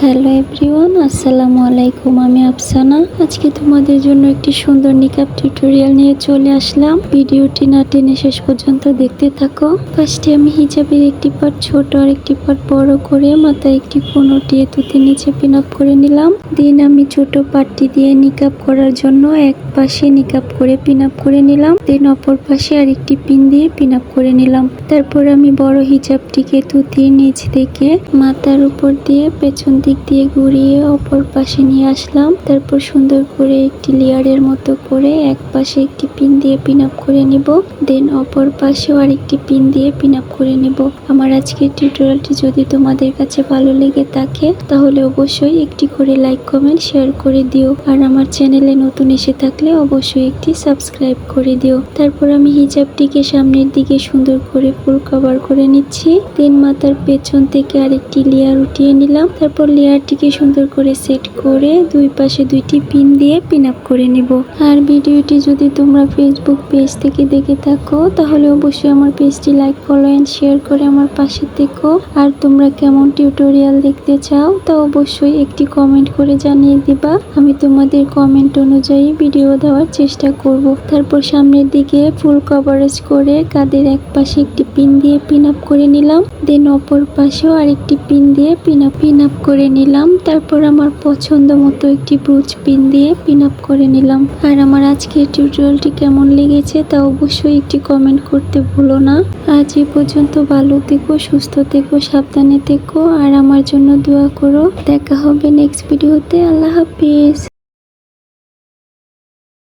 Hello everyone, আসসালামু আলাইকুম। আমি আফসানা। আজকে তোমাদের জন্য একটি সুন্দর নিকাব টিউটোরিয়াল নিয়ে চলে আসলাম। ভিডিওটি না টেনে শেষ পর্যন্ত দেখতে থাকো। ফার্স্টে আমি হিজাবের একটি পার্ট ছোট আর একটি পার্ট বড় করে মাথায় একটি কোণ দিয়ে তুতির নিচে পিন আপ করে নিলাম। দেন আমি ছোট পার্টটি দিয়ে নিকাব করার জন্য এক পাশে নিকাব করে পিন আপ করে নিলাম। দেন অপর পাশে আরেকটি পিন দিয়ে পিন আপ করে নিলাম। তারপর আমি বড় হিজাবটিকে তুতির নিচ থেকে মাথার উপর দিয়ে পেছন দিক দিয়ে ঘুরিয়ে অপর পাশে নিয়ে আসলাম। তারপর সুন্দর করে একটি লেয়ারের মতো করে এক পাশে একটি পিন দিয়ে পিন আপ করে নিব। দেন অপর পাশেও আরেকটি পিন দিয়ে পিন আপ করে নিব। আমার আজকের টিউটোরিয়ালটি যদি তোমাদের কাছে ভালো লেগে থাকে তাহলে অবশ্যই একটি করে লাইক, কমেন্ট, শেয়ার করে দিও। আর আমার চ্যানেলে নতুন এসে থাকলে অবশ্যই একটি সাবস্ক্রাইব করে দিও। তারপর আমি হিজাবটিকে সামনের দিকে সুন্দর করে ফুল কভার করে নিচ্ছি। দেন মাথার পেছন থেকে আরেকটি লেয়ার উঠিয়ে নিলাম। তারপর লেয়ারটিকে সুন্দর করে সেট করে দুই পাশে দুইটি পিন দিয়ে পিন আপ করে নিব। আর ভিডিওটি যদি তোমরা ফেসবুক পেজ থেকে দেখে থাকো তাহলে অবশ্যই আমার পেজটি লাইক, ফলো এন্ড শেয়ার করে আমার পাশে থেকো। আর তোমরা কেমন টিউটোরিয়াল দেখতে চাও তা অবশ্যই একটি কমেন্ট করে জানিয়ে দিবা। আমি তোমাদের কমেন্ট অনুযায়ী ভিডিও দেওয়ার চেষ্টা করব। তারপর সামনের দিকে ফুল কভারেজ করে কাঁধের এক পাশে একটি পিন দিয়ে পিন আপ করে নিলাম। দেন অপর পাশেও আরেকটি পিন দিয়ে পিন আপ করে নিলাম। তারপর আমার পছন্দ মতো একটি ব্রুচ পিন দিয়ে পিন আপ করে নিলাম। আর আমার আজকের টিউটোরিয়ালটি কেমন লেগেছে তা অবশ্যই একটি কমেন্ট করতে ভুলো না। আজ এই পর্যন্ত। ভালো থেকো, সুস্থ থেকো, সাবধানে থেকো আর আমার জন্য দোয়া করো। দেখা হবে নেক্সট ভিডিওতে। আল্লাহ হাফিজ।